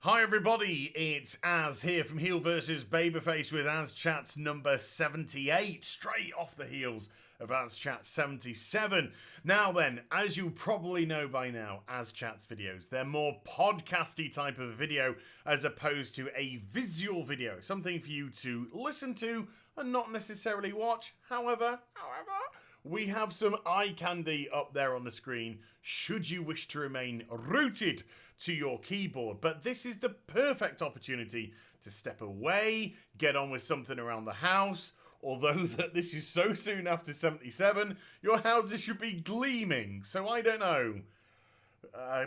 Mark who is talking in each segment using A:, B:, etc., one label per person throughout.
A: Hi everybody, it's Az here from HeelvsBabyface with AzChats number 78, straight off the heels of AzChats 77. Now then, as you probably know by now, AzChats videos, they're more podcasty type of video as opposed to a visual video, something for you to listen to and not necessarily watch. However, we have some eye candy up there on the screen should you wish to remain rooted to your keyboard. But this is the perfect opportunity to step away, get on with something around the house. Although that this is so soon after 77, your houses should be gleaming. So I don't know,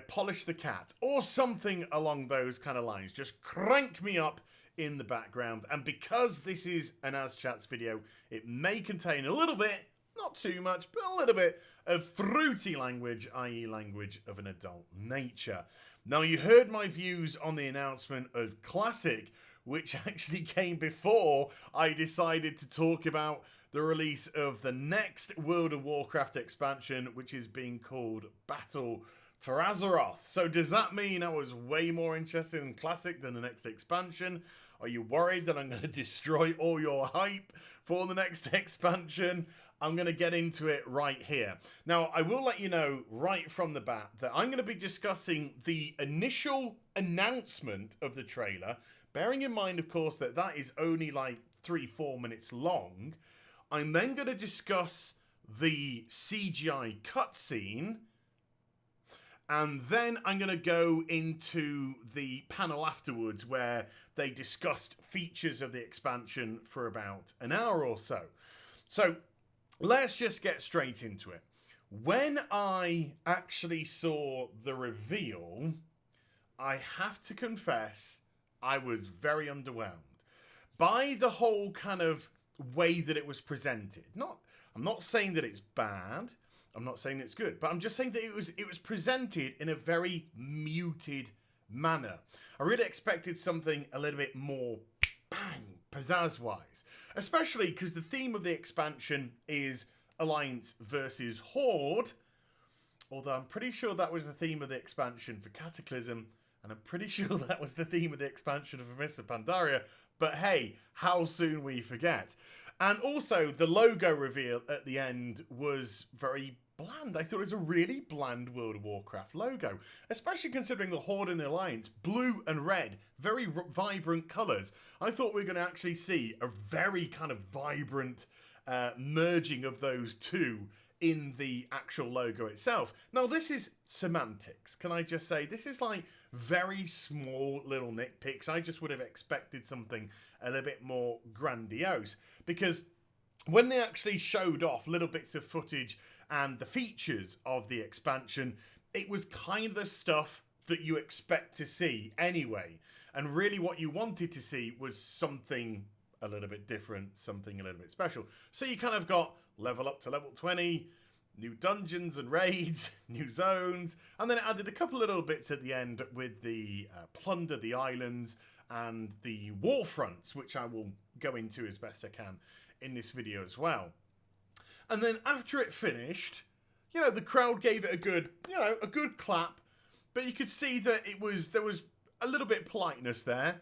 A: polish the cat or something along those kind of lines. Just crank me up in the background. And because this is an AzChats video, it may contain a little bit, not too much, but a little bit of fruity language, i.e. language of an adult nature. Now, you heard my views on the announcement of Classic, which actually came before I decided to talk about the release of the next World of Warcraft expansion, which is being called Battle for Azeroth. So does that mean I was way more interested in Classic than the next expansion? Are you worried that I'm going to destroy all your hype for the next expansion? I'm going to get into it right here. Now, I will let you know right from the bat that I'm going to be discussing the initial announcement of the trailer, bearing in mind, of course, that that is only like 3-4 minutes long. I'm then going to discuss the CGI cutscene, and then I'm going to go into the panel afterwards where they discussed features of the expansion for about an hour or so. So let's just get straight into it. When I actually saw the reveal, I have to confess I was very underwhelmed by the whole kind of way that it was presented. I'm not saying that it's bad. I'm not saying it's good, but I'm just saying that it was presented in a very muted manner. I really expected something a little bit more bang, pizzazz-wise, especially because the theme of the expansion is Alliance versus Horde, although I'm pretty sure that was the theme of the expansion for Cataclysm, and I'm pretty sure that was the theme of the expansion for Mists of Pandaria, but hey, how soon we forget. And also, the logo reveal at the end was very bland. I thought it was a really bland World of Warcraft logo, especially considering the Horde and the Alliance, blue and red, very vibrant colours. I thought we were going to actually see a very kind of vibrant merging of those two in the actual logo itself. Now, this is semantics. Can I just say, this is like very small little nitpicks. I just would have expected something a little bit more grandiose, because when they actually showed off little bits of footage and the features of the expansion, it was kind of the stuff that you expect to see anyway. And really what you wanted to see was something a little bit different, something a little bit special. So you kind of got level up to level 20, new dungeons and raids, new zones, and then it added a couple of little bits at the end with the plunder the islands and the war fronts, which I will go into as best I can in this video as well. And then after it finished, the crowd gave it a good clap, but you could see that there was a little bit of politeness there.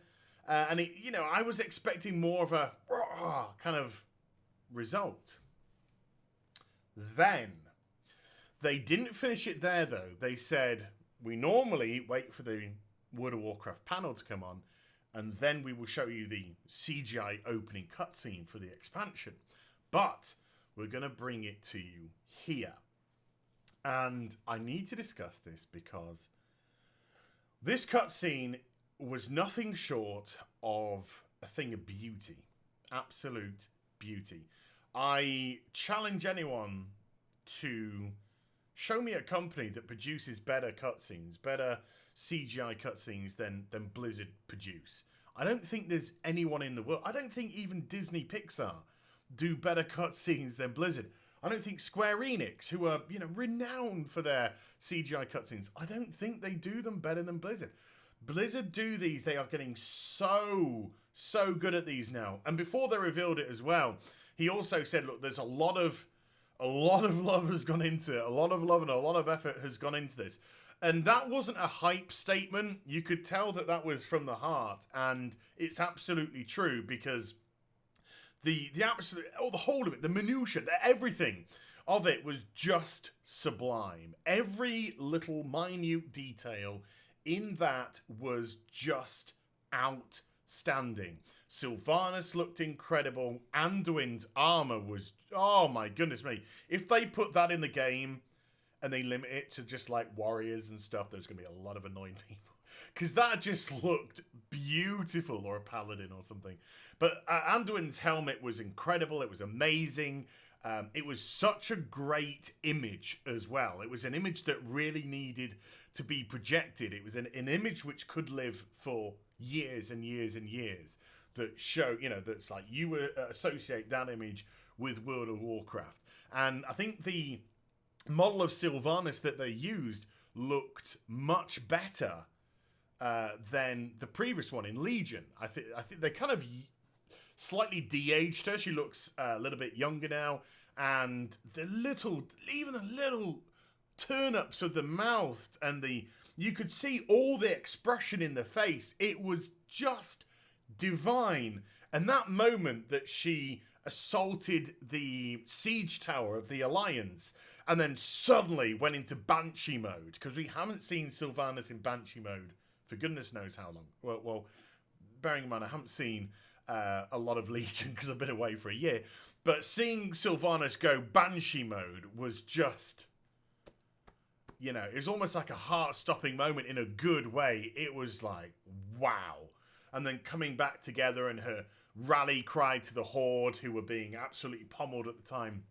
A: And I was expecting more of a kind of result. Then they didn't finish it there, though. They said, we normally wait for the World of Warcraft panel to come on, and then we will show you the CGI opening cutscene for the expansion. But we're going to bring it to you here. And I need to discuss this because this cutscene was nothing short of a thing of beauty. Absolute beauty. I challenge anyone to show me a company that produces better cutscenes, better CGI cutscenes than Blizzard produce. I don't think there's anyone in the world. I don't think even Disney Pixar do better cutscenes than Blizzard. I don't think Square Enix, who are, renowned for their CGI cutscenes, I don't think they do them better than Blizzard. Blizzard do these. They are getting so good at these now. And before they revealed it as well, he also said, look, there's a lot of love has gone into it. A lot of love and a lot of effort has gone into this. And that wasn't a hype statement. You could tell that that was from the heart, and it's absolutely true, because the absolute, the whole of it, the minutiae, everything of it was just sublime. Every little minute detail in that was just outstanding. Sylvanas looked incredible. Anduin's armor was, oh my goodness me. If they put that in the game and they limit it to just like warriors and stuff, there's going to be a lot of annoying people. Because that just looked beautiful, or a paladin or something. But Anduin's helmet was incredible. It was amazing. It was such a great image as well. It was an image that really needed to be projected. It was an image which could live for years and years and years. That show, that's like you would associate that image with World of Warcraft. And I think the model of Sylvanas that they used looked much better than the previous one in Legion. I think they kind of slightly de-aged her. She looks a little bit younger now, and even the little turn-ups of the mouth, and you could see all the expression in the face. It was just divine. And that moment that she assaulted the siege tower of the Alliance and then suddenly went into Banshee mode, because we haven't seen Sylvanas in Banshee mode for goodness knows how long. Well, bearing in mind I haven't seen a lot of Legion because I've been away for a year, but seeing Sylvanas go Banshee mode was just, it was almost like a heart-stopping moment in a good way. It was like, wow. And then coming back together, and her rally cry to the Horde, who were being absolutely pummeled at the time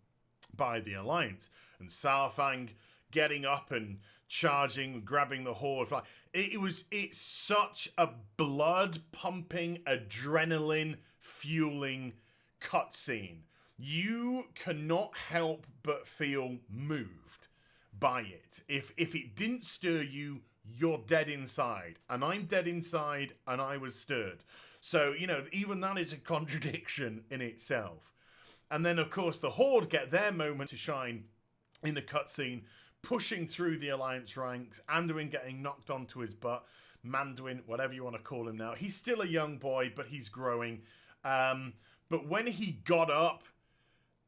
A: by the Alliance, and Saurfang getting up and charging, grabbing the Horde. It's such a blood-pumping, adrenaline-fueling cutscene. You cannot help but feel moved by it. If it didn't stir you, you're dead inside. And I'm dead inside, and I was stirred. So, even that is a contradiction in itself. And then, of course, the Horde get their moment to shine in the cutscene, pushing through the Alliance ranks, Anduin getting knocked onto his butt, Manduin, whatever you want to call him now. He's still a young boy, but he's growing. But when he got up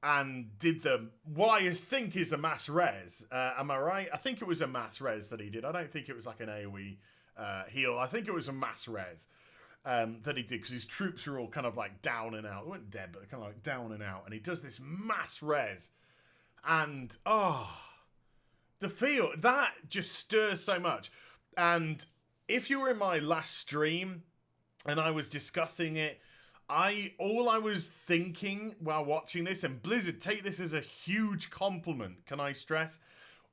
A: and did what I think is a mass res, am I right? I think it was a mass res that he did. I don't think it was like an AoE heal. I think it was a mass res that he did, because his troops were all kind of like down and out. They weren't dead, but kind of like down and out. And he does this mass res. And, the feel, that just stirs so much. And if you were in my last stream and I was discussing it, all I was thinking while watching this, and Blizzard, take this as a huge compliment, can I stress?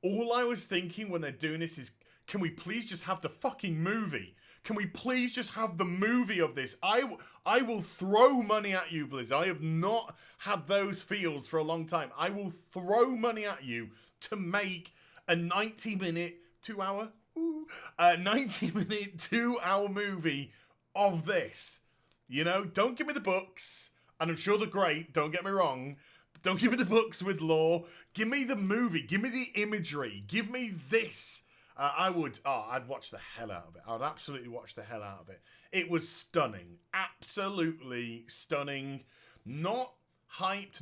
A: All I was thinking when they're doing this is, can we please just have the fucking movie? Can we please just have the movie of this? I will throw money at you, Blizzard. I have not had those feels for a long time. I will throw money at you to make a 90-minute, 2-hour movie of this. Don't give me the books, and I'm sure they're great, don't get me wrong. Don't give me the books with lore. Give me the movie. Give me the imagery. Give me this. I'd watch the hell out of it. I'd absolutely watch the hell out of it. It was stunning. Absolutely stunning. Not hyped.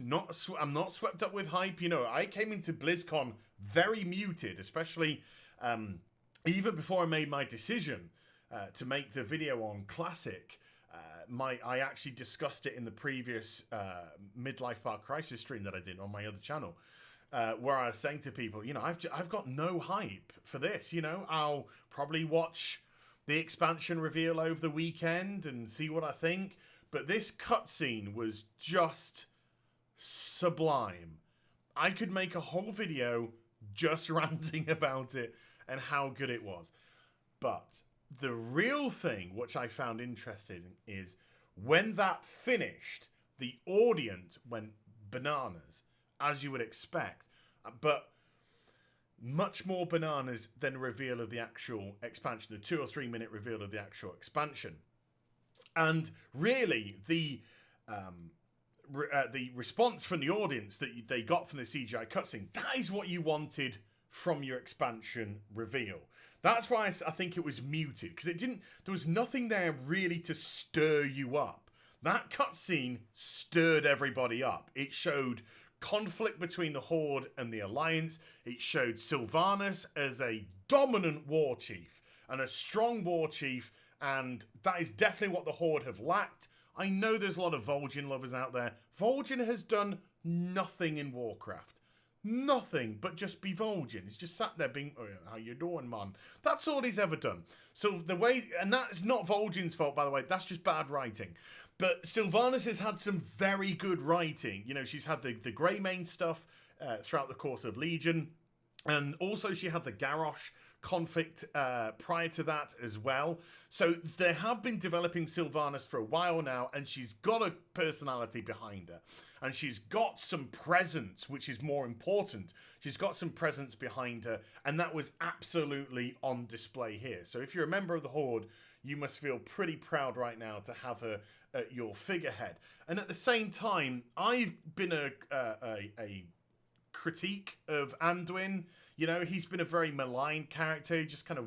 A: I'm not swept up with hype. I came into BlizzCon very muted, especially even before I made my decision to make the video on Classic. I actually discussed it in the previous Midlife Bar Crisis stream that I did on my other channel, where I was saying to people, I've got no hype for this. I'll probably watch the expansion reveal over the weekend and see what I think. But this cutscene was just sublime. I could make a whole video just ranting about it and how good it was. But the real thing which I found interesting is when that finished, the audience went bananas, as you would expect, but much more bananas than the reveal of the actual expansion, the 2 or 3 minute reveal of the actual expansion. And really, the response from the audience that they got from the CGI cutscene, that is what you wanted from your expansion reveal. That's why I think it was muted, because there was nothing there really to stir you up. That cutscene stirred everybody up. It showed conflict between the Horde and the Alliance. It showed Sylvanas as a dominant war chief and a strong war chief, and that is definitely what the Horde have lacked. I know there's a lot of Vol'jin lovers out there. Vol'jin has done nothing in Warcraft. Nothing but just be Vol'jin. He's just sat there being, oh, yeah, how you doing, man? That's all he's ever done. So the way, and that's not Vol'jin's fault, by the way, that's just bad writing. But Sylvanas has had some very good writing. You know, she's had the Greymane stuff throughout the course of Legion. And also she had the Garrosh conflict prior to that as well. So they have been developing Sylvanas for a while now, and she's got a personality behind her. And she's got some presence, which is more important. She's got some presence behind her, and that was absolutely on display here. So if you're a member of the Horde, you must feel pretty proud right now to have her at your figurehead. And at the same time, I've been a critique of Anduin. You know, he's been a very maligned character. He just kind of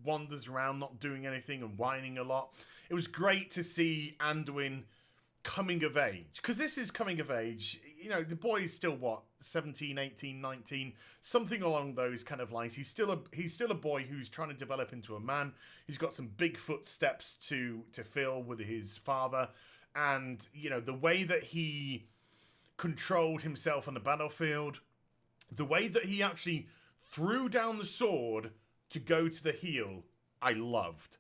A: wanders around not doing anything and whining a lot. It was great to see Anduin coming of age, because this is coming of age. You know, the boy is still, what, 17, 18, 19, something along those kind of lines. He's still a boy who's trying to develop into a man. He's got some big footsteps to fill with his father. And, you know, the way that he controlled himself on the battlefield, the way that he actually threw down the sword to go to the heel, I loved.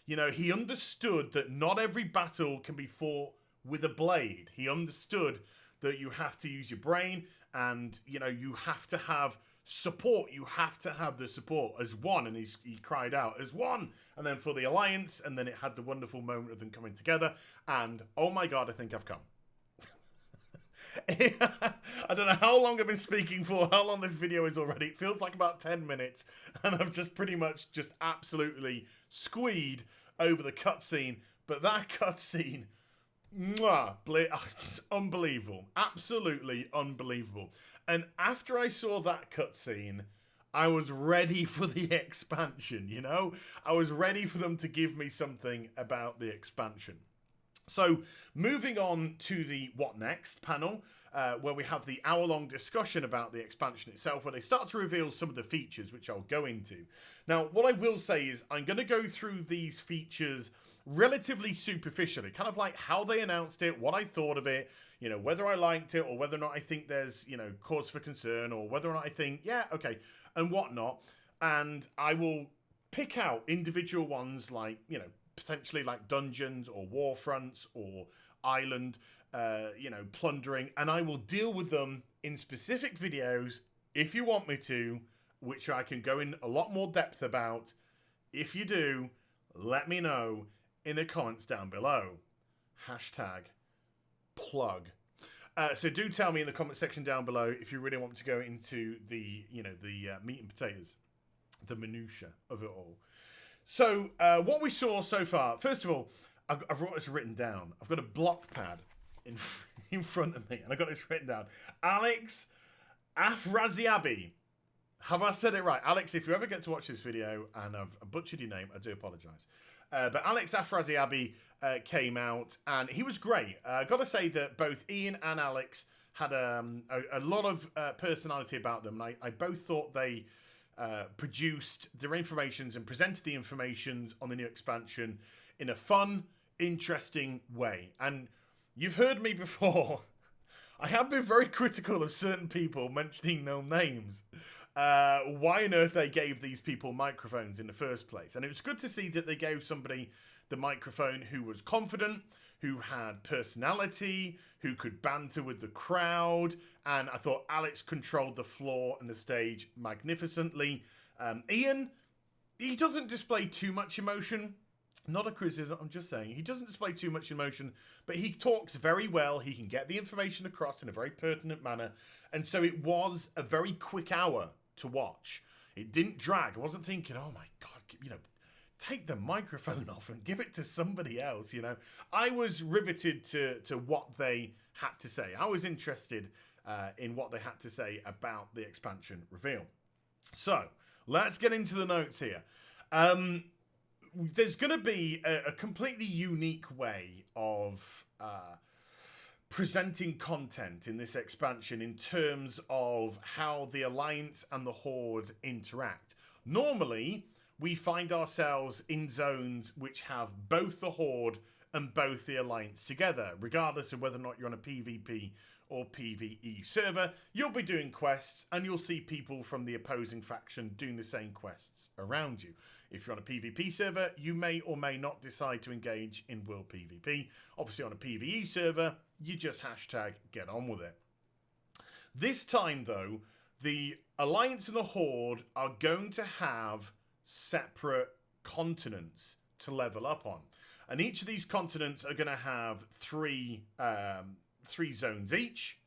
A: You know, he understood that not every battle can be fought with a blade. He understood that you have to use your brain, and, you know, you have to have support. You have to have the support as one. And he cried out, as one. And then for the Alliance, and then it had the wonderful moment of them coming together. And, oh my God, I think I've come. I don't know how long I've been speaking for, how long this video is already. It feels like about 10 minutes, and I've just pretty much just absolutely squeed over the cutscene. But that cutscene, unbelievable. Absolutely unbelievable. And after I saw that cutscene, I was ready for the expansion, you know? I was ready for them to give me something about the expansion. So, moving on to the What Next panel, where we have the hour-long discussion about the expansion itself, where they start to reveal some of the features, which I'll go into. Now, what I will say is I'm going to go through these features relatively superficially, kind of like how they announced it, what I thought of it, you know, whether I liked it or whether or not I think there's, you know, cause for concern, or whether or not I think, yeah, okay, and whatnot. And I will pick out individual ones like, you know, potentially like dungeons or war fronts or island, you know, plundering, and I will deal with them in specific videos if you want me to, which I can go in a lot more depth about. If you do, let me know in the comments down below. #plug. So do tell me in the comment section down below if you really want to go into the, you know, the meat and potatoes, the minutiae of it all. So, what we saw so far, first of all, I've got this written down. I've got a block pad in front of me, and I've got this written down. Alex Afraziabi. Have I said it right? Alex, if you ever get to watch this video and I've butchered your name, I do apologise. But Alex Afraziabi came out, and he was great. I've got to say that both Ian and Alex had a lot of personality about them. I both thought they produced their informations and presented the informations on the new expansion in a fun, interesting way. And you've heard me before. I have been very critical of certain people mentioning no names. Why on earth they gave these people microphones in the first place? And it was good to see that they gave somebody the microphone who was confident, who had personality, who could banter with the crowd, and I thought Alex controlled the floor and the stage magnificently. Ian, he doesn't display too much emotion. Not a criticism, I'm just saying. He doesn't display too much emotion, but he talks very well. He can get the information across in a very pertinent manner. And so it was a very quick hour to watch. It didn't drag. I wasn't thinking, oh my God, you know, take the microphone off and give it to somebody else, you know. I was riveted to what they had to say. I was interested in what they had to say about the expansion reveal. So, let's get into the notes here. There's going to be a completely unique way of presenting content in this expansion in terms of how the Alliance and the Horde interact. Normally, we find ourselves in zones which have both the Horde and both the Alliance together. Regardless of whether or not you're on a PvP or PvE server, you'll be doing quests and you'll see people from the opposing faction doing the same quests around you. If you're on a PvP server, you may or may not decide to engage in World PvP. Obviously on a PvE server, you just hashtag get on with it. This time though, the Alliance and the Horde are going to have separate continents to level up on. And each of these continents are going to have three zones each,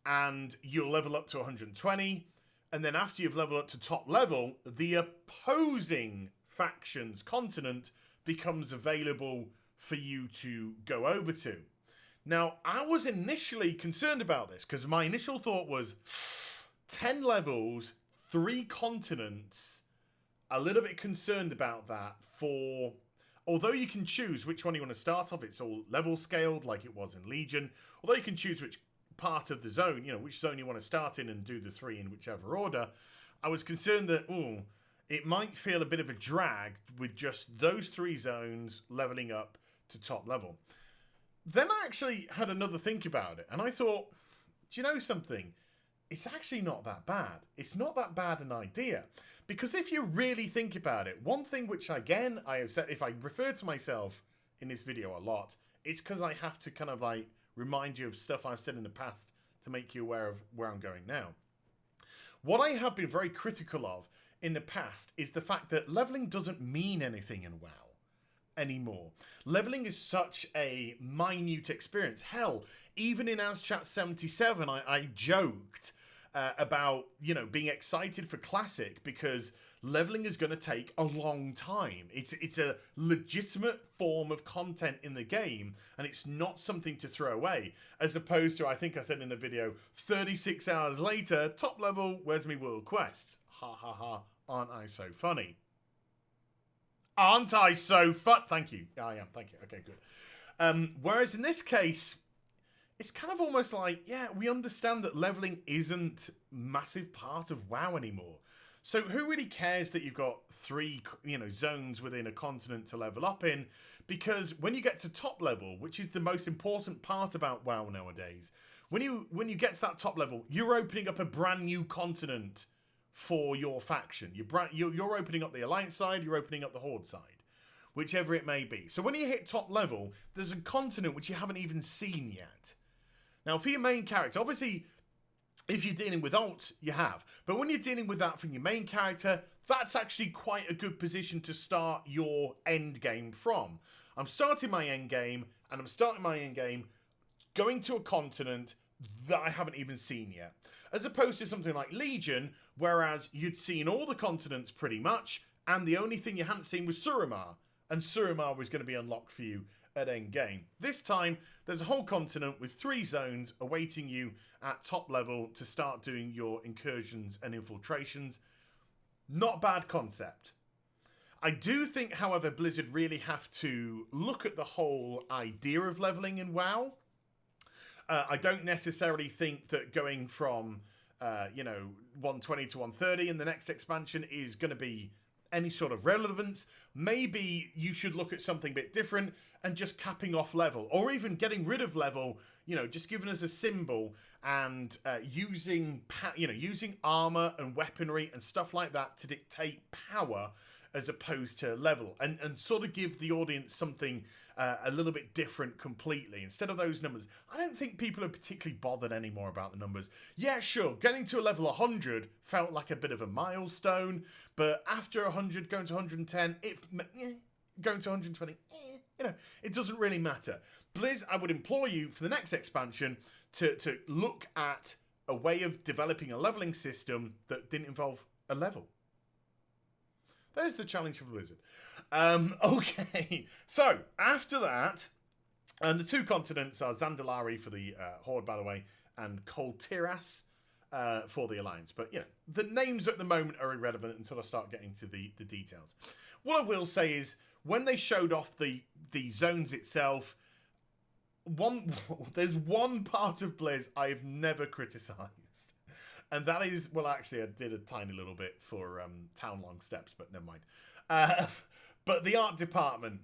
A: and you'll level up to 120, and then after you've leveled up to top level, the opposing faction's continent becomes available for you to go over to. Now, I was initially concerned about this, because my initial thought was 10 levels, 3 continents, a little bit concerned about that for... Although you can choose which one you want to start off, it's all level scaled like it was in Legion. Although you can choose which part of the zone, which zone you want to start in and do the 3 in whichever order, I was concerned that, it might feel a bit of a drag with just those 3 zones leveling up to top level. Then I actually had another think about it, and I thought, do you know something? It's actually not that bad. It's not that bad an idea. Because if you really think about it, one thing which, again, I have said, if I refer to myself in this video a lot, it's because I have to kind of like remind you of stuff I've said in the past to make you aware of where I'm going now. What I have been very critical of in the past is the fact that leveling doesn't mean anything in WoW anymore. Leveling is such a minute experience. Hell, even in AzChats 77, I joked about, being excited for Classic because leveling is going to take a long time. It's a legitimate form of content in the game, and it's not something to throw away, as opposed to, I think I said in the video, 36 hours later, top level, where's me world quests? Ha ha ha, aren't I so funny? Aren't I so Thank you. I am, thank you. Okay, good. Whereas in this case, it's kind of almost like, yeah, we understand that leveling isn't a massive part of WoW anymore. So who really cares that you've got 3, zones within a continent to level up in? Because when you get to top level, which is the most important part about WoW nowadays, when you get to that top level, you're opening up a brand new continent for your faction. You're opening up the Alliance side, you're opening up the Horde side, whichever it may be. So when you hit top level, there's a continent which you haven't even seen yet. Now, for your main character, obviously, if you're dealing with alt, you have. But when you're dealing with that from your main character, that's actually quite a good position to start your end game from. I'm starting my end game, and I'm starting my end game going to a continent that I haven't even seen yet. As opposed to something like Legion, whereas you'd seen all the continents pretty much, and the only thing you hadn't seen was Suramar, and Suramar was going to be unlocked for you at end game. This time, there's a whole continent with 3 zones awaiting you at top level to start doing your incursions and infiltrations. Not bad concept. I do think, however, Blizzard really have to look at the whole idea of leveling in WoW. I don't necessarily think that going from 120 to 130 in the next expansion is going to be any sort of relevance. Maybe you should look at something a bit different and just capping off level, or even getting rid of level, just giving us a symbol and using armor and weaponry and stuff like that to dictate power as opposed to level, and sort of give the audience something a little bit different completely instead of those numbers. I don't think people are particularly bothered anymore about the numbers. Yeah, sure, getting to a level 100 felt like a bit of a milestone, but after 100, going to 110, going to 120, it doesn't really matter. Blizz, I would implore you for the next expansion to look at a way of developing a leveling system that didn't involve a level. There's the challenge for Blizzard. Okay, so after that, and the 2 continents are Zandalari for the Horde, by the way, and Kol Tiras for the Alliance. But, you know, the names at the moment are irrelevant until I start getting to the details. What I will say is, when they showed off the zones itself, there's one part of Blizz I've never criticised. And that is, well, actually, I did a tiny little bit for Town Long Steps, but never mind. But the art department,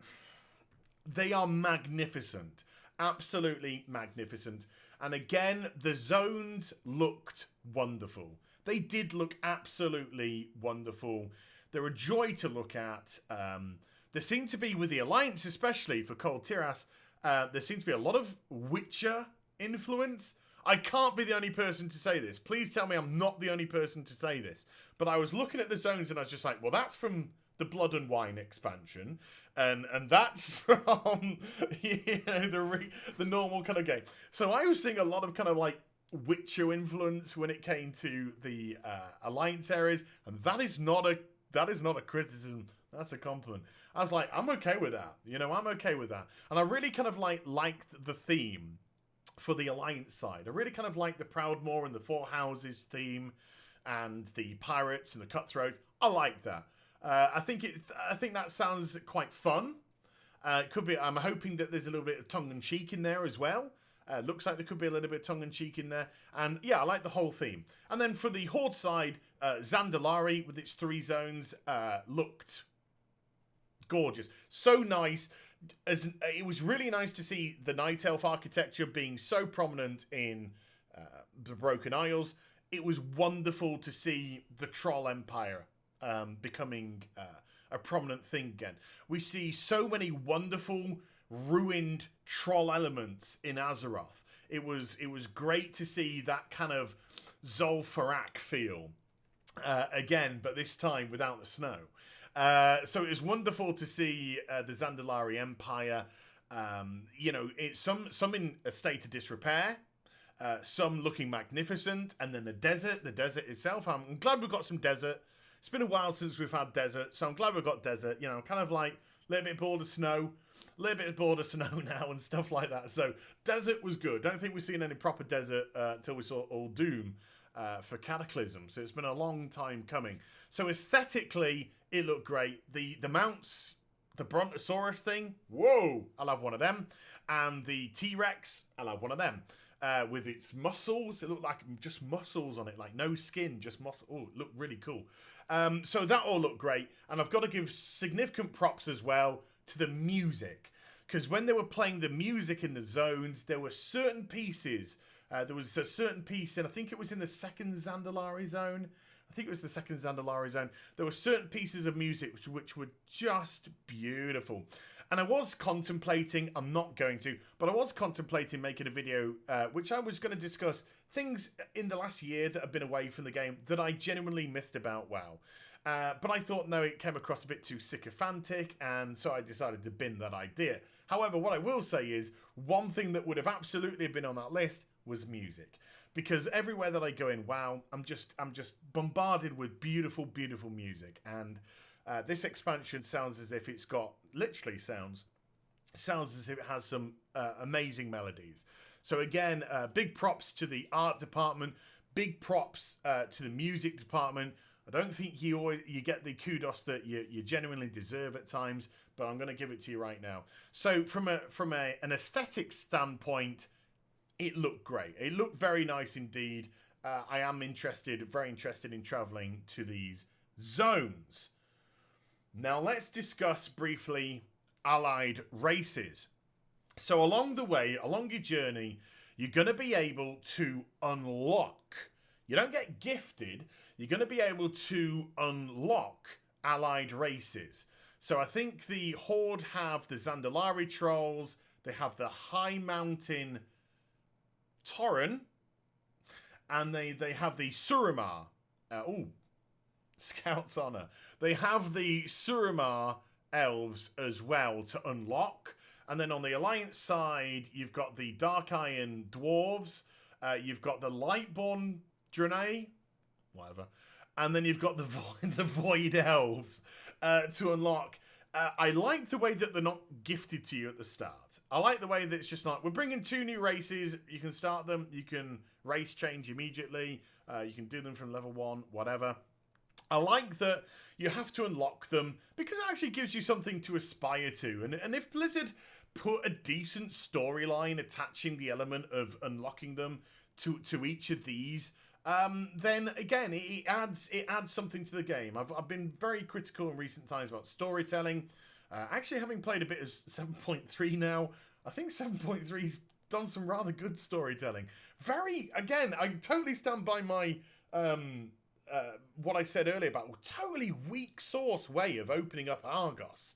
A: they are magnificent. Absolutely magnificent. And again, the zones looked wonderful. They did look absolutely wonderful. They're a joy to look at. There seemed to be, with the Alliance especially, for Kol Tiras, there seemed to be a lot of Witcher influence. I can't be the only person to say this. Please tell me I'm not the only person to say this. But I was looking at the zones and I was just like, well, that's from the Blood and Wine expansion, and that's from, you know, the normal kind of game. So I was seeing a lot of kind of like Witcher influence when it came to the Alliance areas, and that is not a criticism. That's a compliment. I was like, I'm okay with that. You know, I'm okay with that. And I really kind of liked the theme for the Alliance side. I really kind of liked the Proudmoore and the Four Houses theme, and the pirates and the cutthroats. I like that. I think that sounds quite fun. It could be. I'm hoping that there's a little bit of tongue in cheek in there as well. Looks like there could be a little bit of tongue in cheek in there. And yeah, I like the whole theme. And then for the Horde side, Zandalari with its 3 zones looked gorgeous. So nice. It was really nice to see the Night Elf architecture being so prominent in the Broken Isles. It was wonderful to see the Troll Empire becoming a prominent thing again. We see so many wonderful ruined troll elements in Azeroth. It was great to see that kind of Zul'Farrak feel again, but this time without the snow. So it was wonderful to see the Zandalari Empire. You know, some in a state of disrepair, some looking magnificent, and then the desert itself. I'm glad we've got some desert. It's been a while since we've had desert, so I'm glad we've got desert. You know, kind of like a little bit bored of snow, now and stuff like that. So desert was good. Don't think we've seen any proper desert until we saw Uldum for Cataclysm. So it's been a long time coming. So aesthetically, it looked great. The mounts, the Brontosaurus thing, whoa, I'll have one of them. And the T-Rex, I'll have one of them. With its muscles, it looked like just muscles on it, like no skin, just muscle. Oh, it looked really cool. So that all looked great. And I've got to give significant props as well to the music. Because when they were playing the music in the zones, there were certain pieces. There was a certain piece, and I think it was in the second Zandalari zone. There were certain pieces of music which were just beautiful. And I was contemplating, I'm not going to, but I was contemplating making a video which I was going to discuss things in the last year that have been away from the game that I genuinely missed about WoW. But I thought, no, it came across a bit too sycophantic, and so I decided to bin that idea. However, what I will say is, one thing that would have absolutely been on that list was music. Because everywhere that I go in WoW, I'm just bombarded with beautiful, beautiful music. And this expansion sounds as if it's got, literally sounds as if it has some amazing melodies. So again, big props to the art department, big props to the music department. I don't think you get the kudos that you genuinely deserve at times, but I'm going to give it to you right now. So from an aesthetic standpoint, it looked great. It looked very nice indeed. I am very interested in traveling to these zones. Now let's discuss briefly allied races. So along the way, along your journey, you're going to be able to unlock. You don't get gifted. You're going to be able to unlock allied races. So I think the Horde have the Zandalari Trolls. They have the High Mountain Tauren. And they have the Suramar. Scout's Honor. They have the Suramar elves as well to unlock. And then on the Alliance side, you've got the Dark Iron Dwarves. You've got the Lightborn Draenei. Whatever. And then you've got the Void Elves to unlock. I like the way that they're not gifted to you at the start. I like the way that it's just like, we're bringing 2 new races. You can start them. You can race change immediately. You can do them from level 1, whatever. I like that you have to unlock them because it actually gives you something to aspire to. And if Blizzard put a decent storyline attaching the element of unlocking them to each of these, then again, it adds something to the game. I've been very critical in recent times about storytelling. Actually, having played a bit of 7.3 now, I think 7.3's done some rather good storytelling. Again, I totally stand by my what I said earlier about a totally weak source way of opening up Argos.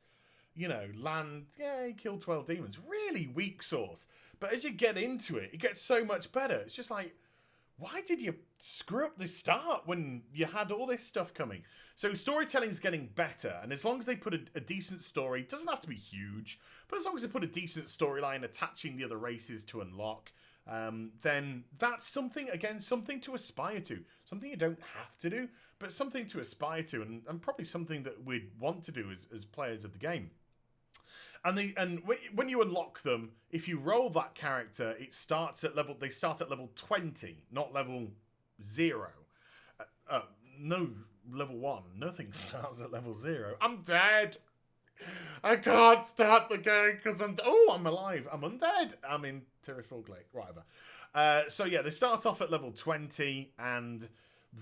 A: You know, land, yeah, he killed 12 demons. Really weak source. But as you get into it, it gets so much better. It's just like, why did you screw up the start when you had all this stuff coming? So storytelling's getting better, and as long as they put a decent story, it doesn't have to be huge, but as long as they put a decent storyline attaching the other races to unlock, then that's something, again, something to aspire to. Something you don't have to do, but something to aspire to, and probably something that we'd want to do as players of the game. And when you unlock them, if you roll that character, they start at level 20, not level 0. No, level 1. Nothing starts at level 0. I'm dead. I can't start the game because I'm alive. I'm undead. I'm in Terriful Glade. Whatever. So yeah, they start off at level 20, and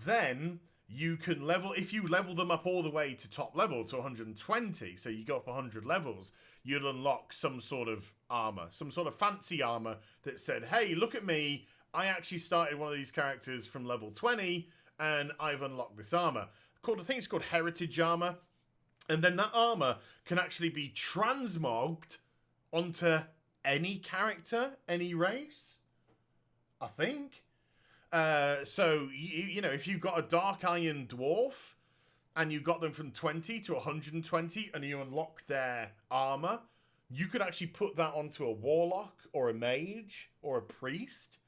A: then you can if you level them up all the way to top level to 120, so you go up 100 levels, you'll unlock some sort of armor, some sort of fancy armor that said, hey, look at me, I actually started one of these characters from level 20, and I've unlocked this armor. I think it's called Heritage Armor, and then that armor can actually be transmogged onto any character, any race, I think. So, you know, if you've got a Dark Iron Dwarf and you got them from 20 to 120 and you unlock their armor, you could actually put that onto a Warlock or a Mage or a Priest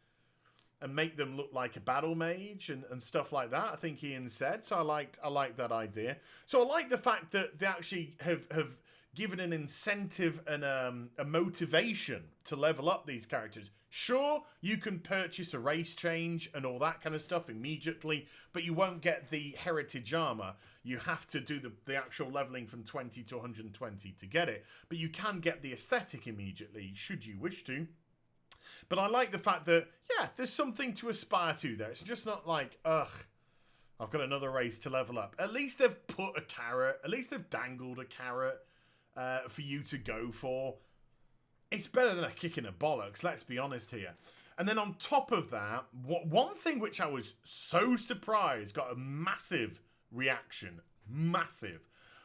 A: and make them look like a Battle Mage and stuff like that, I think Ian said. So I liked that idea. So I like the fact that they actually have given an incentive and a motivation to level up these characters. Sure, you can purchase a race change and all that kind of stuff immediately, but you won't get the heritage armor. You have to do the actual leveling from 20 to 120 to get it, but you can get the aesthetic immediately, should you wish to. But I like the fact that, yeah, there's something to aspire to there. It's just not like, ugh, I've got another race to level up. At least they've put a carrot, at least they've dangled a carrot for you to go for. It's better than a kick in the bollocks, let's be honest here. And then on top of that, one thing which I was so surprised got a massive reaction,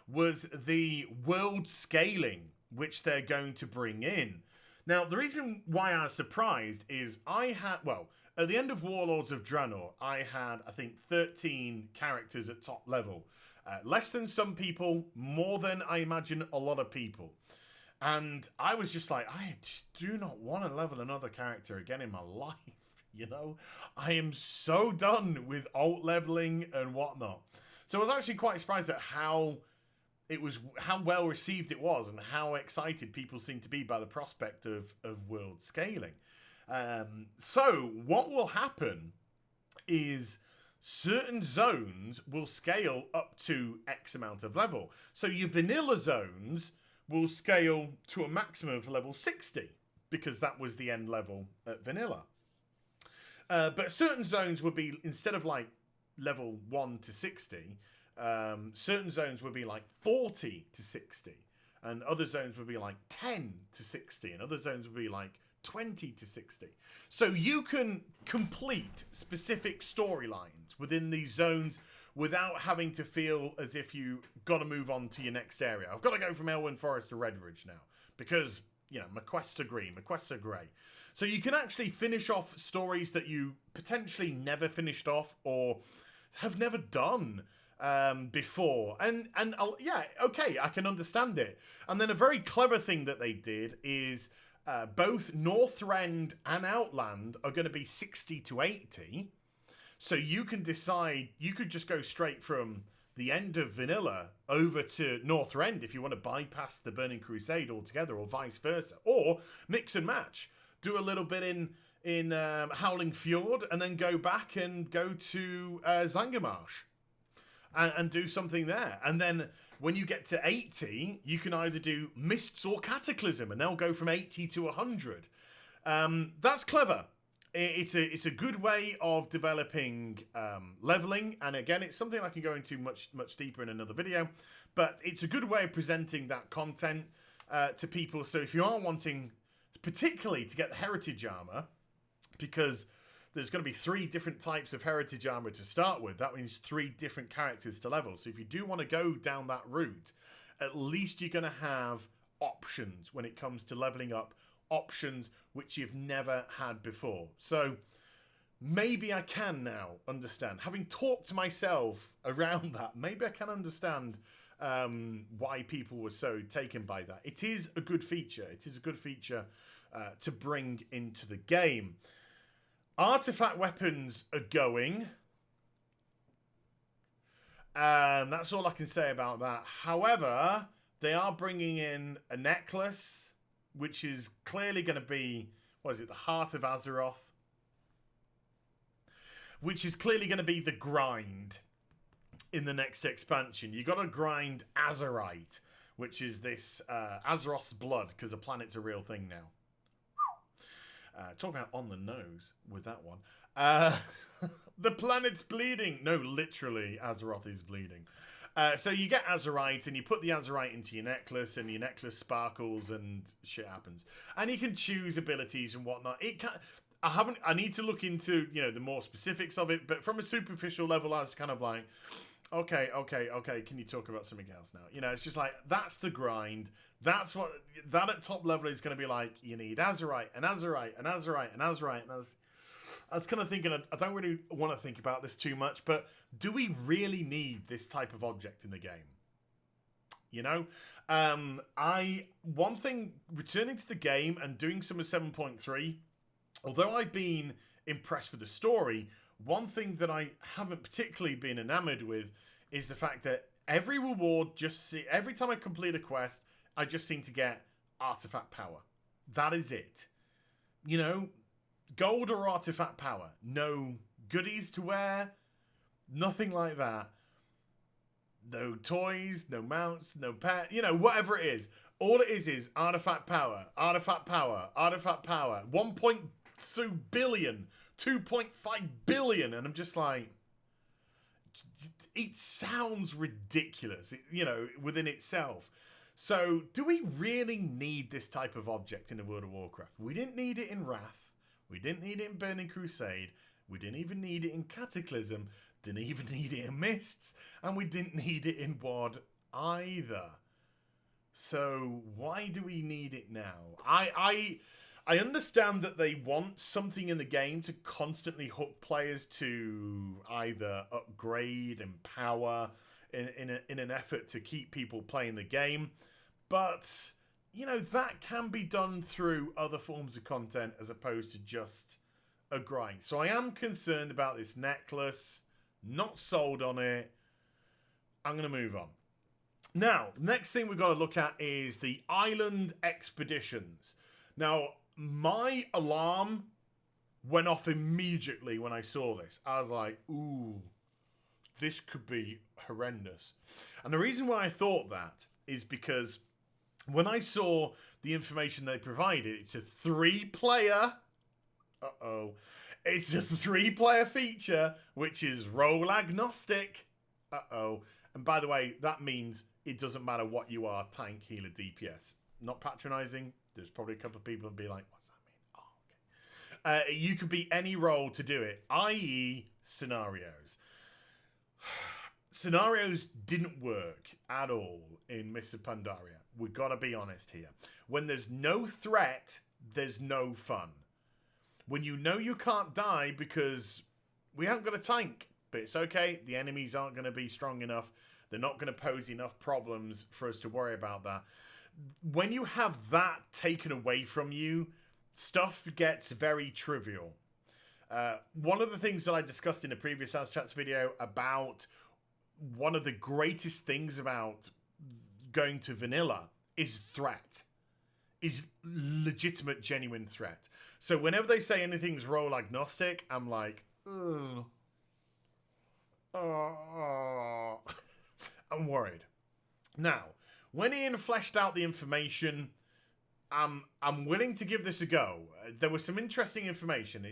A: was the world scaling which they're going to bring in. Now, the reason why I was surprised is at the end of Warlords of Draenor, I had, I think, 13 characters at top level. Less than some people, more than I imagine a lot of people. And I was just like, I just do not want to level another character again in my life, you know? I am so done with alt leveling and whatnot. So I was actually quite surprised at how well received it was and how excited people seem to be by the prospect of world scaling. So what will happen is certain zones will scale up to X amount of level. So your vanilla zones will scale to a maximum of level 60 because that was the end level at vanilla. But certain zones would be, instead of like level 1 to 60, certain zones would be like 40 to 60, and other zones would be like 10 to 60, and other zones would be like 20 to 60. So you can complete specific storylines within these zones without having to feel as if you got to move on to your next area. I've got to go from Elwyn Forest to Redridge now because, you know, my quests are green, my quests are grey. So you can actually finish off stories that you potentially never finished off or have never done before. And yeah, okay, I can understand it. And then a very clever thing that they did is both Northrend and Outland are going to be 60 to 80. So you can decide, you could just go straight from the end of vanilla over to Northrend if you want to bypass the Burning Crusade altogether, or vice versa, or mix and match. Do a little bit in Howling Fjord, and then go back and go to Zangarmarsh and do something there. And then when you get to 80, you can either do Mists or Cataclysm, and they'll go from 80 to 100. That's clever. It's a good way of developing leveling, and again, it's something I can go into much deeper in another video, but it's a good way of presenting that content to people. So if you are wanting particularly to get the Heritage Armor, because there's going to be 3 different types of Heritage Armor to start with, that means 3 different characters to level. So if you do want to go down that route, at least you're going to have options when it comes to leveling up, options which you've never had before. So maybe I can now understand, having talked to myself around that, maybe I can understand why people were so taken by that. It is a good feature. It is a good feature to bring into the game. Artifact weapons are going. That's all I can say about that. However, they are bringing in a necklace, which is clearly going to be, what is it, the Heart of Azeroth? Which is clearly going to be the grind in the next expansion. You got to grind Azerite, which is this Azeroth's blood, because the planet's a real thing now. Talk about on the nose with that one. The planet's bleeding. No, literally, Azeroth is bleeding. So you get Azerite, and you put the Azerite into your necklace, and your necklace sparkles, and shit happens. And you can choose abilities and whatnot. I need to look into, the more specifics of it, but from a superficial level, I was kind of like, okay, can you talk about something else now? It's just like, that's the grind. That's what, that at top level is going to be like, you need Azerite, and Azerite, and Azerite, and Azerite, and I was kind of thinking, I don't really want to think about this too much, but do we really need this type of object in the game? One thing, returning to the game and doing some of 7.3, although I've been impressed with the story, one thing that I haven't particularly been enamored with is the fact that every reward, every time I complete a quest, I just seem to get artifact power. That is it. Gold or artifact power. No goodies to wear. Nothing like that. No toys, no mounts, no pet. Whatever it is. All it is artifact power, artifact power, artifact power. 1.2 billion, 2.5 billion. And I'm just like, it sounds ridiculous, within itself. So do we really need this type of object in the World of Warcraft? We didn't need it in Wrath. We didn't need it in Burning Crusade. We didn't even need it in Cataclysm. Didn't even need it in Mists. And we didn't need it in WoD either. So why do we need it now? I understand that they want something in the game to constantly hook players to either upgrade and power in an effort to keep people playing the game. But, that can be done through other forms of content as opposed to just a grind. So I am concerned about this necklace. Not sold on it. I'm going to move on. Now, next thing we've got to look at is the island expeditions. Now, my alarm went off immediately when I saw this. I was like, ooh, this could be horrendous. And the reason why I thought that is because when I saw the information they provided, it's a 3-player... It's a 3-player feature, which is role agnostic. And by the way, that means it doesn't matter what you are, tank, healer, DPS. Not patronizing. There's probably a couple of people who'll be like, what's that mean? Oh, okay. You could be any role to do it, i.e. scenarios. Scenarios didn't work at all in Mists of Pandaria. We've got to be honest here. When there's no threat, there's no fun. When you know you can't die because we haven't got a tank, but it's okay, the enemies aren't going to be strong enough, they're not going to pose enough problems for us to worry about that. When you have that taken away from you, stuff gets very trivial. One of the things that I discussed in a previous AzChats video about one of the greatest things about going to vanilla is threat. Is legitimate, genuine threat. So whenever they say anything's role agnostic, I'm like, ugh. Oh. I'm worried. Now, when Ian fleshed out the information, I'm willing to give this a go. There was some interesting information.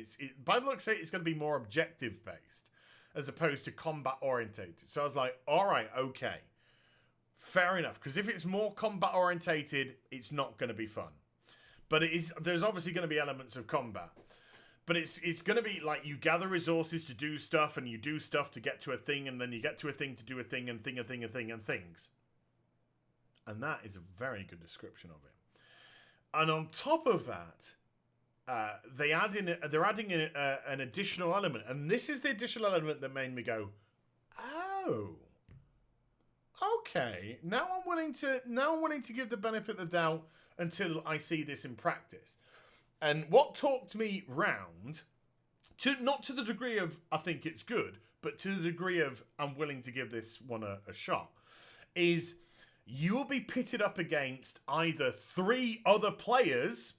A: By the looks of it, it's going to be more objective based as opposed to combat orientated. So I was like, all right, okay. Fair enough, because if it's more combat orientated, it's not going to be fun. But there's obviously going to be elements of combat. But it's going to be like you gather resources to do stuff, and you do stuff to get to a thing, and then you get to a thing to do a thing, and thing, and things. And that is a very good description of it. And on top of that, they're adding in an additional element, and this is the additional element that made me go, oh. Okay, now I'm willing to give the benefit of the doubt until I see this in practice. And what talked me round, not to the degree of I think it's good, but to the degree of I'm willing to give this one a shot, is you will be pitted up against either 3 other players,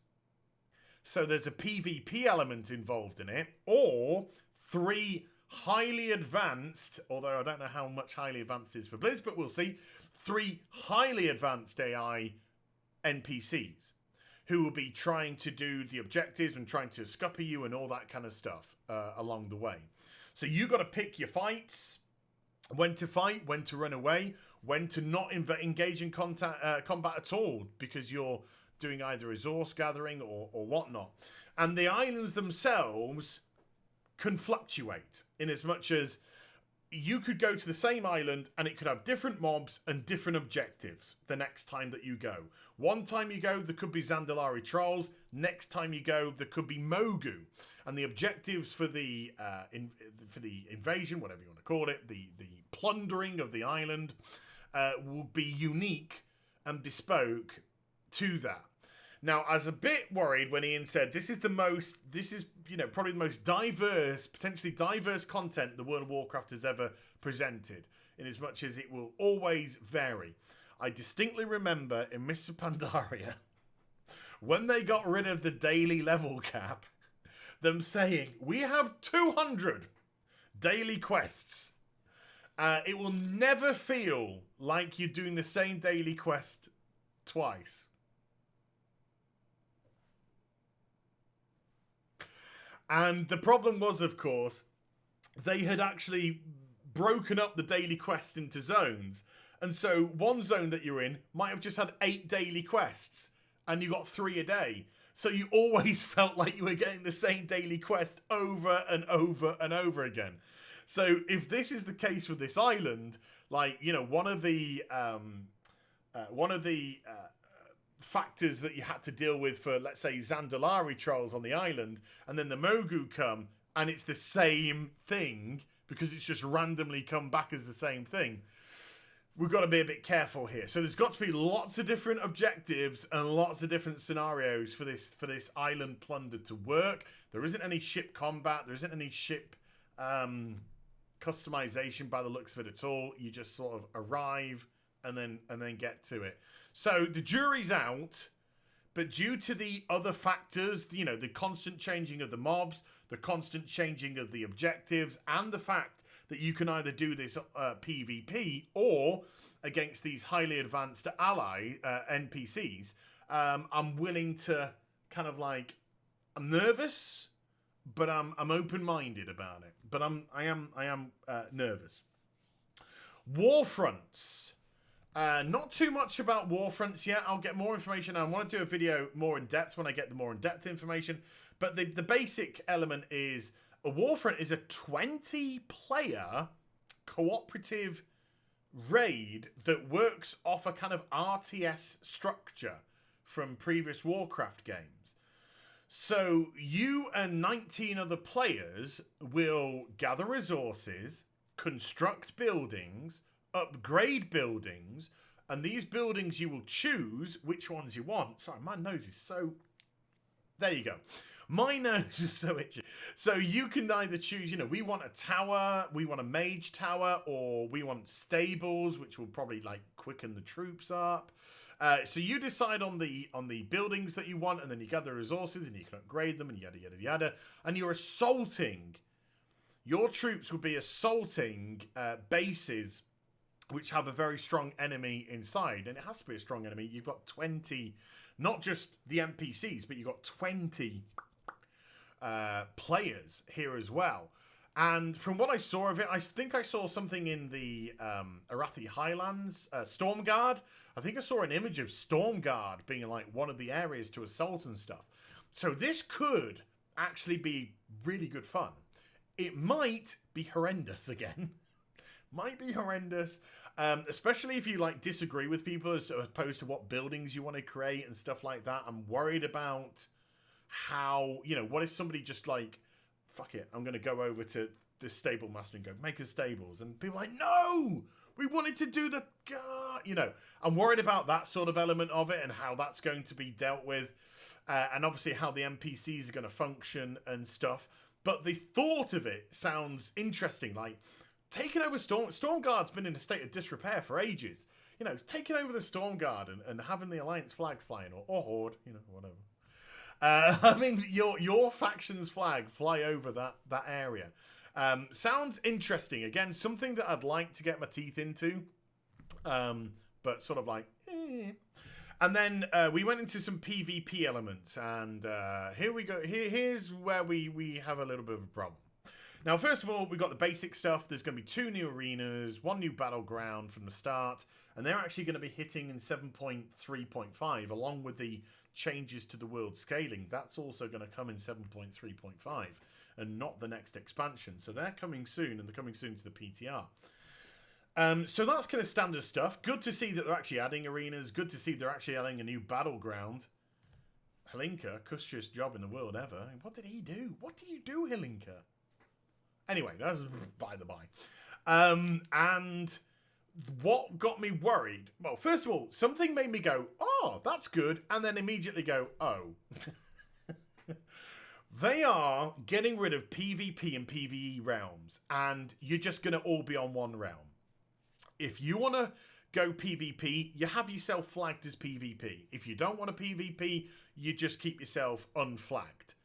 A: so there's a PvP element involved in it, or 3 highly advanced, although I don't know how much highly advanced is for Blizz, but we'll see, 3 highly advanced AI NPCs who will be trying to do the objectives and trying to scupper you and all that kind of stuff along the way. So you got to pick your fights, when to fight, when to run away, when to not engage in combat at all because you're doing either resource gathering or whatnot. And the islands themselves can fluctuate in as much as you could go to the same island and it could have different mobs and different objectives the next time that you go. One time you go, there could be Zandalari trolls. Next time you go, there could be Mogu. And the objectives for the invasion, whatever you want to call it, the plundering of the island, will be unique and bespoke to that. Now, I was a bit worried when Ian said this is probably the most diverse, potentially diverse content the World of Warcraft has ever presented, in as much as it will always vary. I distinctly remember in Mists of Pandaria, when they got rid of the daily level cap, them saying, we have 200 daily quests. It will never feel like you're doing the same daily quest twice. And the problem was, of course, they had actually broken up the daily quest into zones. And so one zone that you're in might have just had 8 daily quests and you got 3 a day. So you always felt like you were getting the same daily quest over and over and over again. So if this is the case with this island, like, one of the factors that you had to deal with for, let's say, Zandalari trolls on the island, and then the Mogu come, and it's the same thing, because it's just randomly come back as the same thing. We've got to be a bit careful here. So there's got to be lots of different objectives and lots of different scenarios for this island plunder to work. There isn't any ship combat. There isn't any ship customization by the looks of it at all. You just sort of arrive and then get to it. So the jury's out, but due to the other factors, the constant changing of the mobs, the constant changing of the objectives, and the fact that you can either do this PvP or against these highly advanced ally NPCs, I'm willing to kind of like, I'm nervous, but I'm open-minded about it. But I am nervous. Warfronts. Not too much about Warfronts yet. I'll get more information. I want to do a video more in depth when I get the more in depth information. But the basic element is a Warfront is a 20-player cooperative raid that works off a kind of RTS structure from previous Warcraft games. So you and 19 other players will gather resources, construct buildings, upgrade buildings, and these buildings you will choose which ones you want. Sorry, my nose is so There you go. My nose is so itchy. So you can either choose, you know, we want a tower, we want a mage tower, or we want stables, which will probably like quicken the troops up. So you decide on the buildings that you want, and then you gather resources, and you can upgrade them, and yada yada yada. And you're assaulting. Your troops will be assaulting bases which have a very strong enemy inside, and it has to be a strong enemy. You've got 20, not just the NPCs, but you've got 20 players here as well. And from what I saw of it, I think I saw something in the Arathi Highlands, Stormguard. I think I saw an image of Stormguard being like one of the areas to assault and stuff. So this could actually be really good fun. It might be horrendous again. Might be horrendous, especially if you like disagree with people as opposed to what buildings you want to create and stuff like that. I'm worried about how, you know, what if somebody just like, fuck it, I'm going to go over to the stable master and go, make us stables. And people are like, no, we wanted to do the, you know, I'm worried about that sort of element of it and how that's going to be dealt with. And obviously how the NPCs are going to function and stuff. But the thought of it sounds interesting. Like, taking over Stormguard's been in a state of disrepair for ages. You know, taking over the Stormguard and having the Alliance flags flying, or Horde, you know, whatever. Having your faction's flag fly over that area. Sounds interesting. Again, something that I'd like to get my teeth into. But sort of like, eh. And then we went into some PvP elements. And here we go. Here's where we have a little bit of a problem. Now, first of all, we've got the basic stuff. There's going to be 2 new arenas, 1 new battleground from the start, and they're actually going to be hitting in 7.3.5, along with the changes to the world scaling. That's also going to come in 7.3.5, and not the next expansion. So they're coming soon, and they're coming soon to the PTR. So that's kind of standard stuff. Good to see that they're actually adding arenas. Good to see they're actually adding a new battleground. Helinka, custiest job in the world ever. What did he do? What do you do, Helinka? Anyway, that's by the by. And what got me worried? Well, first of all, something made me go, oh, that's good. And then immediately go, oh. They are getting rid of PvP and PvE realms. And you're just going to all be on one realm. If you want to go PvP, you have yourself flagged as PvP. If you don't want to PvP, you just keep yourself unflagged.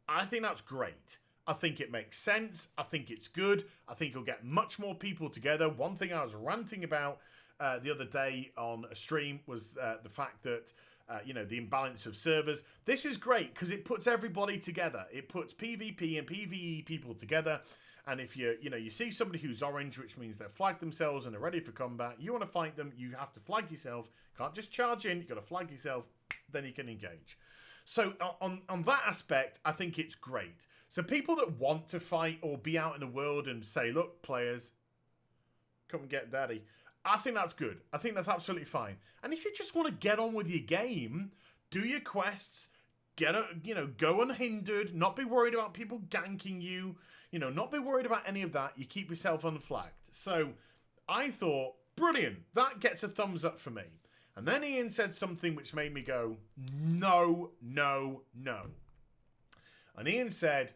A: I think that's great. I think it makes sense. I think it's good. I think it'll get much more people together. One thing I was ranting about the other day on a stream was the fact that, you know, the imbalance of servers. This is great because it puts everybody together. It puts PvP and PvE people together. And if you see somebody who's orange, which means they've flagged themselves and are ready for combat, you want to fight them, you have to flag yourself. Can't just charge in. You've got to flag yourself. Then you can engage. So on that aspect, I think it's great. So people that want to fight or be out in the world and say, look, players, come and get daddy. I think that's good. I think that's absolutely fine. And if you just want to get on with your game, do your quests, go unhindered, not be worried about people ganking you, not be worried about any of that. You keep yourself unflagged. So I thought, brilliant. That gets a thumbs up for me. And then Ian said something which made me go, no, no, no. And Ian said,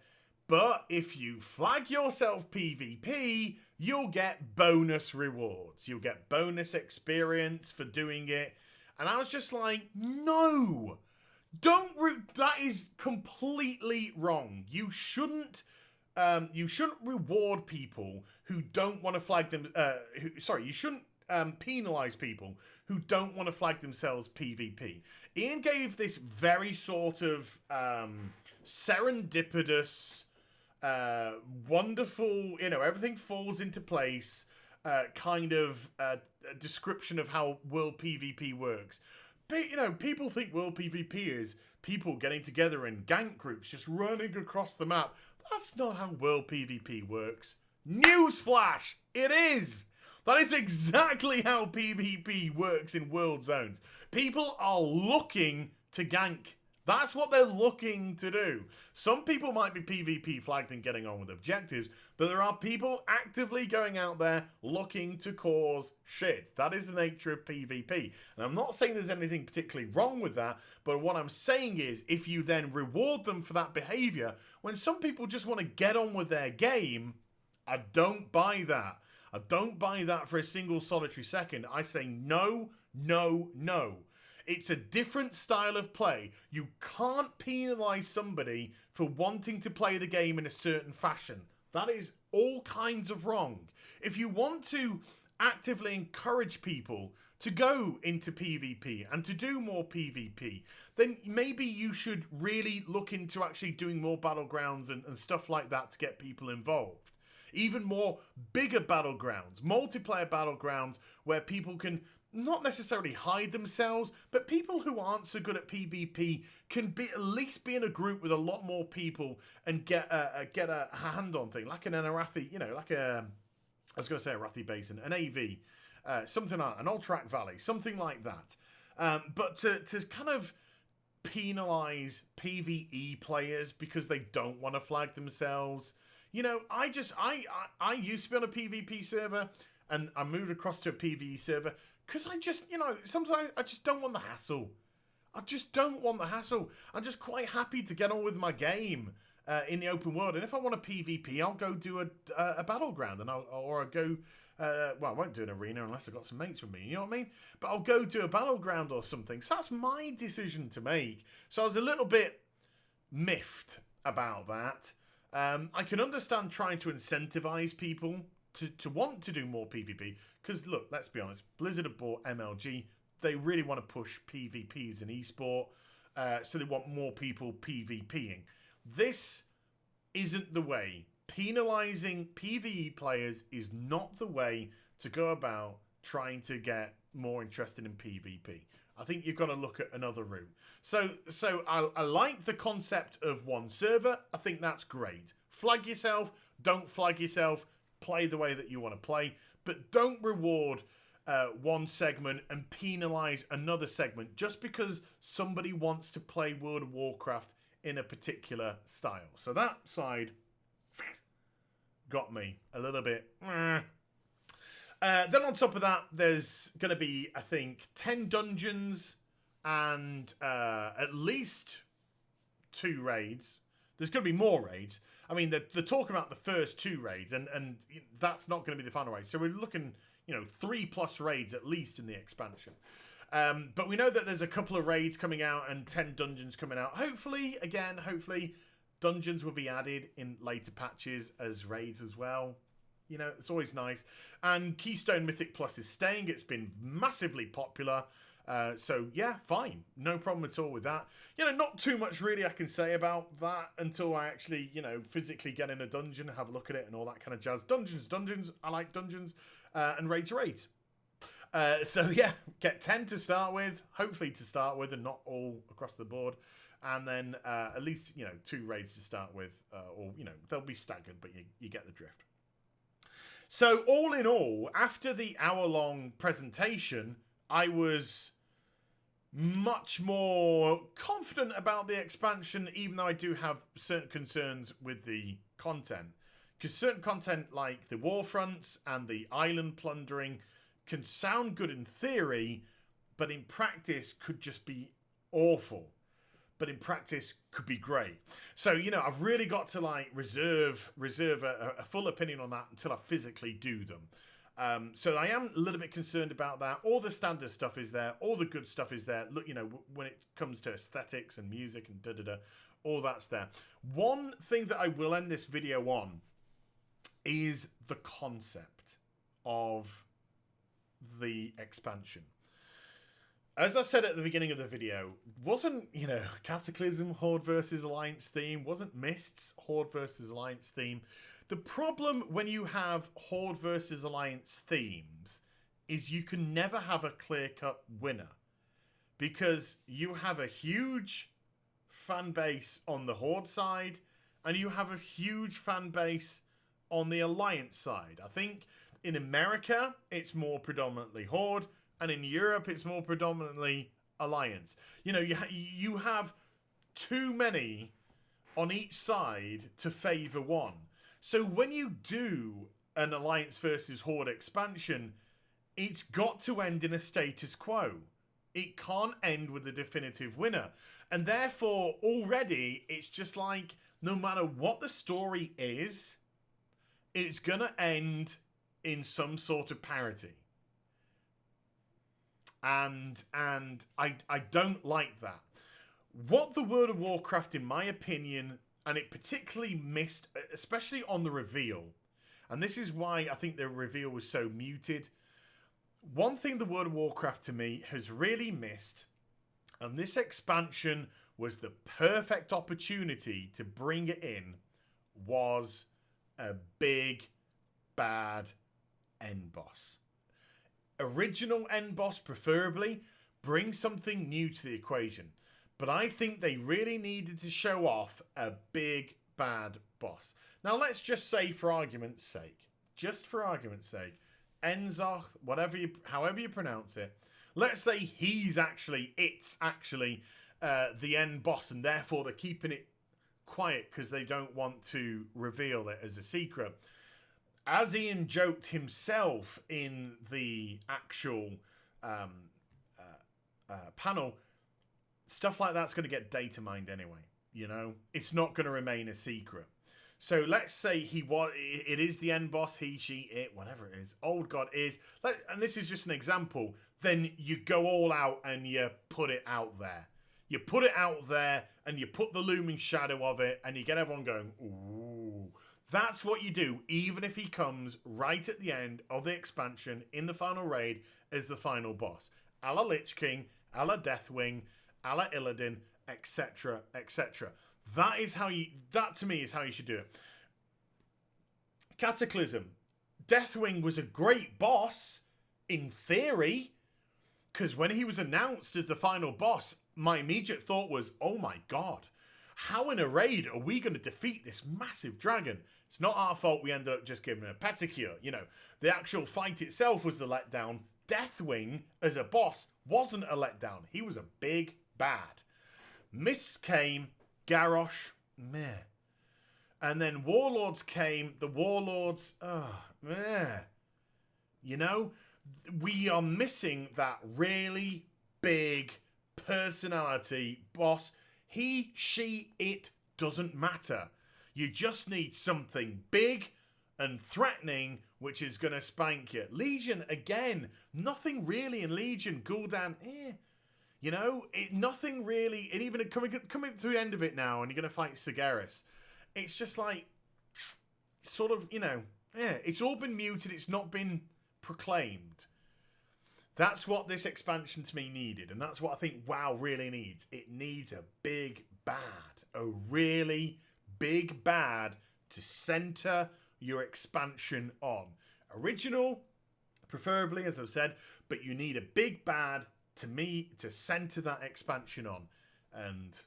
A: but if you flag yourself PvP, you'll get bonus rewards. You'll get bonus experience for doing it. And I was just like, no, that is completely wrong. You shouldn't reward people who don't want to flag them. You shouldn't penalize people who don't want to flag themselves PvP. Ian gave this very sort of serendipitous, wonderful, everything falls into place, kind of description of how World PvP works. But, people think World PvP is people getting together in gank groups, just running across the map. That's not how World PvP works. Newsflash! It is! That is exactly how PvP works in World Zones. People are looking to gank That's what they're looking to do. Some people might be PvP flagged and getting on with objectives, but there are people actively going out there looking to cause shit. That is the nature of PvP. And I'm not saying there's anything particularly wrong with that, but what I'm saying is if you then reward them for that behavior, when some people just want to get on with their game, I don't buy that. I don't buy that for a single solitary second. I say no, no, no. It's a different style of play. You can't penalise somebody for wanting to play the game in a certain fashion. That is all kinds of wrong. If you want to actively encourage people to go into PvP and to do more PvP, then maybe you should really look into actually doing more battlegrounds and stuff like that to get people involved. Even more bigger battlegrounds, multiplayer battlegrounds where people can not necessarily hide themselves, but people who aren't so good at PvP can be at least be in a group with a lot more people and get a hand on thing, like an Arathi, you know, like a, I was going to say Arathi Basin, an AV, something like an Alterac Valley, something like that. But to kind of penalise PvE players because they don't want to flag themselves. You know, I used to be on a PvP server and I moved across to a PvE server because I just, you know, sometimes I just don't want the hassle. I just don't want the hassle. I'm just quite happy to get on with my game in the open world. And if I want a PvP, I'll go do a battleground and I'll go, well, I won't do an arena unless I've got some mates with me, you know what I mean? But I'll go do a battleground or something. So that's my decision to make. So I was a little bit miffed about that. I can understand trying to incentivize people to want to do more PvP. Because, look, let's be honest. Blizzard have bought MLG. They really want to push PvP as an esport. So they want more people PvPing. This isn't the way. Penalising PvE players is not the way to go about trying to get more interested in PvP. I think you've got to look at another route. So I like the concept of one server. I think that's great. Flag yourself. Don't flag yourself. Play the way that you want to play. But don't reward one segment and penalise another segment just because somebody wants to play World of Warcraft in a particular style. So that side got me a little bit. Then on top of that, there's going to be, I think, 10 dungeons and at least 2 raids. There's going to be more raids. I mean, they're talking about the first 2 raids, and that's not going to be the final raid. So we're looking, 3+ raids at least in the expansion. But we know that there's a couple of raids coming out and 10 dungeons coming out. Hopefully, dungeons will be added in later patches as raids as well. It's always nice. And Keystone Mythic Plus is staying. It's been massively popular. So, yeah, fine. No problem at all with that. Not too much really I can say about that until I actually, physically get in a dungeon, have a look at it and all that kind of jazz. Dungeons. I like dungeons. And raids. So, yeah, get 10 to start with. Hopefully to start with and not all across the board. And then at least, 2 raids to start with. Or, they'll be staggered, but you get the drift. So, all in all, after the hour-long presentation, I was much more confident about the expansion, even though I do have certain concerns with the content. Because certain content like the war fronts and the island plundering can sound good in theory, but in practice could just be awful. But in practice could be great. So, I've really got to reserve a full opinion on that until I physically do them. So I am a little bit concerned about that. All the standard stuff is there. All the good stuff is there. Look, when it comes to aesthetics and music and da-da-da, all that's there. One thing that I will end this video on is the concept of the expansion. As I said at the beginning of the video, wasn't, Cataclysm, Horde versus Alliance theme, wasn't Mists, Horde versus Alliance theme. The problem when you have Horde versus Alliance themes is you can never have a clear-cut winner. Because you have a huge fan base on the Horde side, and you have a huge fan base on the Alliance side. I think in America, it's more predominantly Horde, and in Europe, it's more predominantly Alliance. You have too many on each side to favour one. So when you do an Alliance versus Horde expansion, it's got to end in a status quo. It can't end with a definitive winner. And therefore, already, it's just like, no matter what the story is, it's going to end in some sort of parity. And I don't like that. What the World of Warcraft, in my opinion, and it particularly missed, especially on the reveal, and this is why I think the reveal was so muted. One thing the World of Warcraft to me has really missed, and this expansion was the perfect opportunity to bring it in, was a big, bad end boss. Original end boss, preferably, bring something new to the equation. But I think they really needed to show off a big, bad boss. Now, let's just say, for argument's sake, Enzoch, however you pronounce it, let's say it's actually the end boss, and therefore they're keeping it quiet because they don't want to reveal it as a secret. As Ian joked himself in the actual panel, stuff like that's going to get data mined anyway. You know, it's not going to remain a secret. So let's say it is the end boss, he, she, it, whatever it is, old god is, and this is just an example, then you go all out and you put it out there. You put it out there and you put the looming shadow of it and you get everyone going, ooh. That's what you do, even if he comes right at the end of the expansion in the final raid as the final boss. A la Lich King, a la Deathwing, a la Illidan, etc., etc. That to me is how you should do it. Cataclysm. Deathwing was a great boss, in theory, because when he was announced as the final boss, my immediate thought was, oh my god, how in a raid are we going to defeat this massive dragon? It's not our fault we ended up just giving him a peticure. You know, the actual fight itself was the letdown. Deathwing, as a boss, wasn't a letdown. He was a big bad. Mists came, Garrosh, meh. And then Warlords came, the Warlords, meh. You know, we are missing that really big personality boss. He, she, it doesn't matter. You just need something big and threatening, which is going to spank you. Legion, again, nothing really in Legion. Gul'dan, you know, nothing really. And even coming to the end of it now, and you're going to fight Sargeras. It's just like, sort of, you know, it's all been muted. It's not been proclaimed. That's what this expansion to me needed. And that's what I think WoW really needs. It needs a big bad. A really big bad to center your expansion on. Original, preferably, as I've said. But you need a big bad, to me, to center that expansion on. And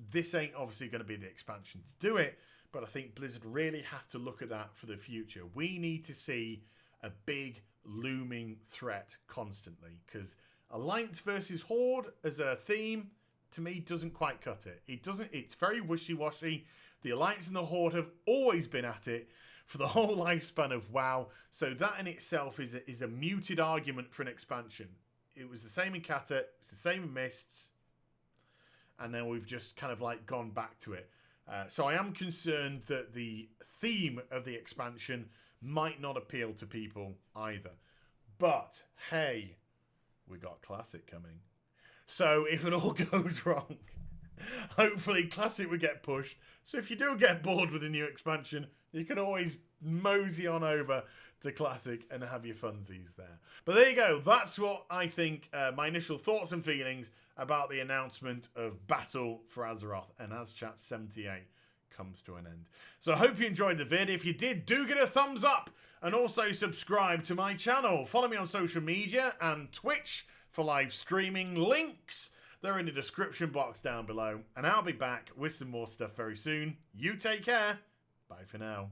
A: this ain't obviously going to be the expansion to do it. But I think Blizzard really have to look at that for the future. We need to see a big looming threat constantly, because Alliance versus Horde as a theme to me doesn't quite cut it. It's very wishy-washy. The Alliance and the Horde have always been at it for the whole lifespan of WoW, so that in itself is a muted argument for an expansion. It was the same in Cata, it's the same in Mists, and then we've just kind of like gone back to it. So I am concerned that the theme of the expansion might not appeal to people either. But, hey, we got Classic coming. So if it all goes wrong, hopefully Classic will get pushed. So if you do get bored with the new expansion, you can always mosey on over to Classic and have your funsies there. But there you go. That's what I think, my initial thoughts and feelings about the announcement of Battle for Azeroth and AzChats 78 comes to an end. So I hope you enjoyed the vid. If you did, do get a thumbs up and also subscribe to my channel. Follow me on social media and Twitch for live streaming. Links, they're in the description box down below. And I'll be back with some more stuff very soon. You take care. Bye for now.